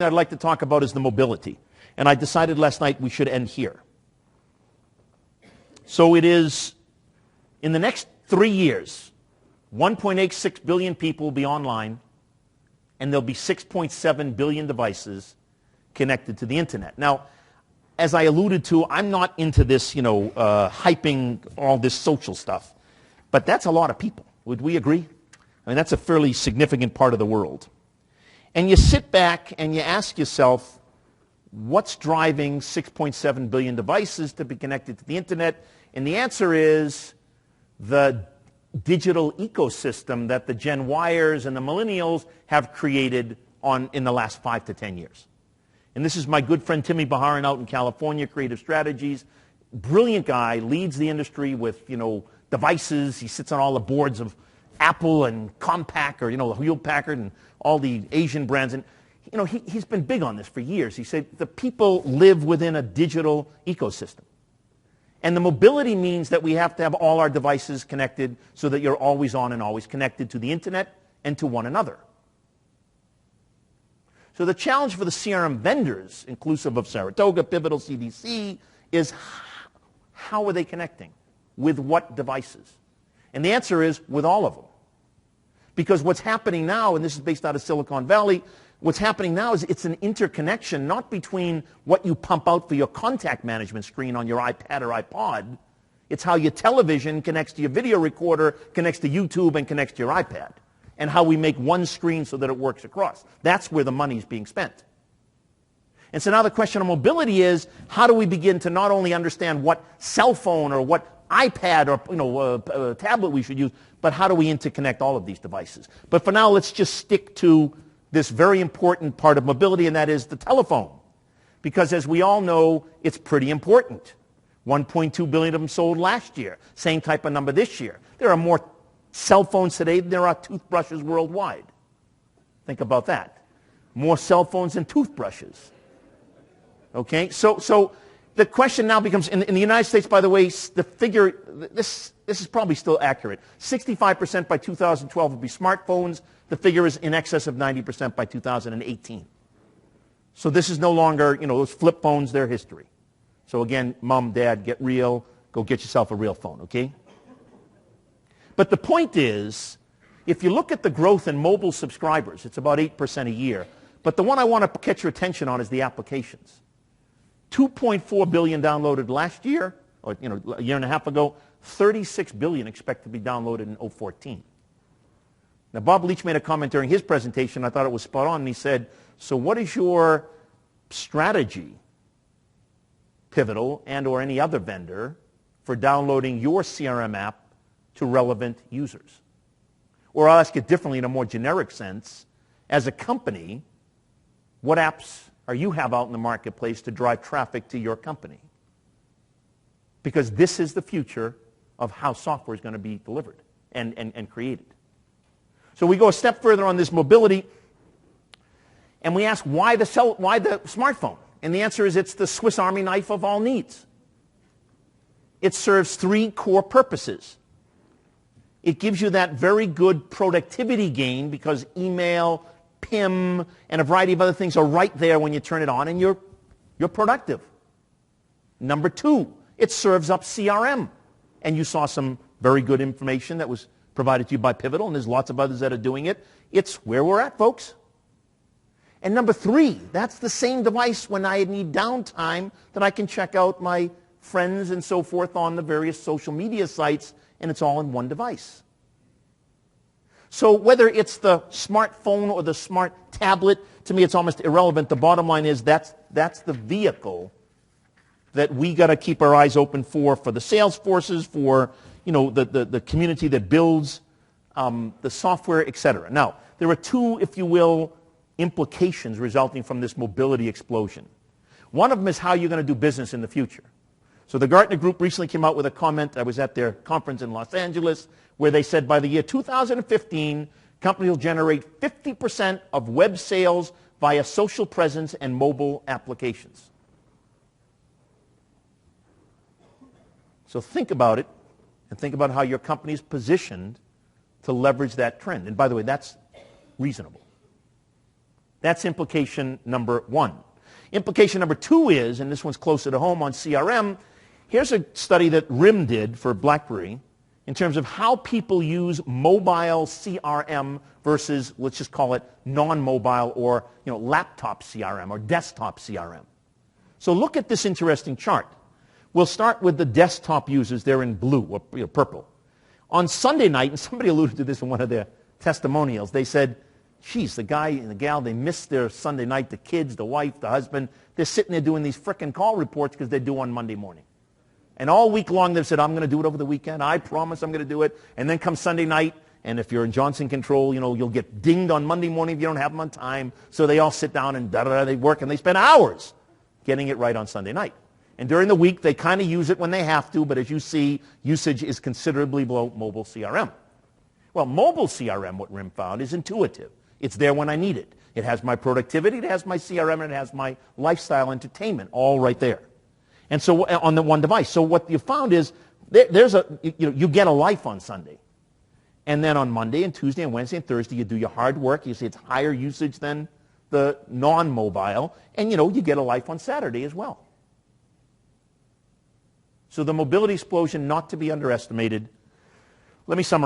I'd like to talk about is the mobility. And I decided last night we should end here. So it is, in the next 3 years, 1.86 billion people will be online, and there'll be 6.7 billion devices connected to the internet. Now, as I alluded to, I'm not into this, hyping all this social stuff. But that's a lot of people. Would we agree? I mean, that's a fairly significant part of the world. And you sit back and you ask yourself, what's driving 6.7 billion devices to be connected to the internet? And the answer is the digital ecosystem that the Gen Yers and the millennials have created in the last 5 to 10 years. And this is my good friend Timmy Baharan out in California, Creative Strategies. Brilliant guy, leads the industry with, devices. He sits on all the boards of Apple and Compaq, or, Hewlett Packard and all the Asian brands. And, he's been big on this for years. He said the people live within a digital ecosystem. And the mobility means that we have to have all our devices connected so that you're always on and always connected to the internet and to one another. So the challenge for the CRM vendors, inclusive of Saratoga, Pivotal, CDC, is how are they connecting? With what devices? And the answer is with all of them. Because what's happening now, and this is based out of Silicon Valley, what's happening now is it's an interconnection, not between what you pump out for your contact management screen on your iPad or iPod. It's how your television connects to your video recorder, connects to YouTube, and connects to your iPad. And how we make one screen so that it works across. That's where the money is being spent. And so now the question of mobility is, how do we begin to not only understand what cell phone or what iPad or tablet we should use, but how do we interconnect all of these devices? But for now, let's just stick to this very important part of mobility, and that is the telephone. Because as we all know, it's pretty important. 1.2 billion of them sold last year. Same type of number this year. There are more cell phones today than there are toothbrushes worldwide. Think about that. More cell phones than toothbrushes. Okay, so the question now becomes, in the United States, by the way, the figure, this is probably still accurate. 65% by 2012 will be smartphones. The figure is in excess of 90% by 2018. So this is no longer, those flip phones, they're history. So again, mom, dad, get real. Go get yourself a real phone, okay? But the point is, if you look at the growth in mobile subscribers, it's about 8% a year. But the one I want to catch your attention on is the applications. 2.4 billion downloaded last year, or a year and a half ago. 36 billion expect to be downloaded in 2014. Now, Bob Leach made a comment during his presentation. I thought it was spot on. And he said, so what is your strategy, Pivotal and or any other vendor, for downloading your CRM app to relevant users? Or I'll ask it differently in a more generic sense. As a company, what apps are you have out in the marketplace to drive traffic to your company? Because this is the future of how software is going to be delivered and created. So we go a step further on this mobility, and we ask why the smartphone? And the answer is it's the Swiss Army knife of all needs. It serves 3 core purposes. It gives you that very good productivity gain because email, PIM, and a variety of other things are right there when you turn it on, and you're productive. Number 2, it serves up CRM. And you saw some very good information that was provided to you by Pivotal, and there's lots of others that are doing it. It's where we're at, folks. And number 3, that's the same device when I need downtime that I can check out my friends and so forth on the various social media sites, and it's all in one device. So whether it's the smartphone or the smart tablet, to me it's almost irrelevant. The bottom line is that's the vehicle that we got to keep our eyes open for the sales forces, for the community that builds the software, etc. Now, there are 2, if you will, implications resulting from this mobility explosion. One of them is how you're going to do business in the future. So the Gartner Group recently came out with a comment. I was at their conference in Los Angeles where they said by the year 2015, companies will generate 50% of web sales via social presence and mobile applications. So think about it, and think about how your company is positioned to leverage that trend. And by the way, that's reasonable. That's implication number one. Implication number two is, and this one's closer to home on CRM, here's a study that RIM did for BlackBerry in terms of how people use mobile CRM versus, let's just call it non-mobile or laptop CRM or desktop CRM. So look at this interesting chart. We'll start with the desktop users. They're in blue or purple. On Sunday night, and somebody alluded to this in one of their testimonials, they said, geez, the guy and the gal, they miss their Sunday night, the kids, the wife, the husband. They're sitting there doing these frickin' call reports because they're due on Monday morning. And all week long they've said, I'm going to do it over the weekend. I promise I'm going to do it. And then comes Sunday night, and if you're in Johnson Control, you'll get dinged on Monday morning if you don't have them on time. So they all sit down and they work, and they spend hours getting it right on Sunday night. And during the week, they kind of use it when they have to, but as you see, usage is considerably below mobile CRM. Well, mobile CRM, what RIM found, is intuitive. It's there when I need it. It has my productivity, it has my CRM, and it has my lifestyle entertainment all right there. And so on the one device. So what you found is you get a life on Sunday. And then on Monday and Tuesday and Wednesday and Thursday, you do your hard work. You see it's higher usage than the non-mobile. And you get a life on Saturday as well. So the mobility explosion, not to be underestimated. Let me summarize.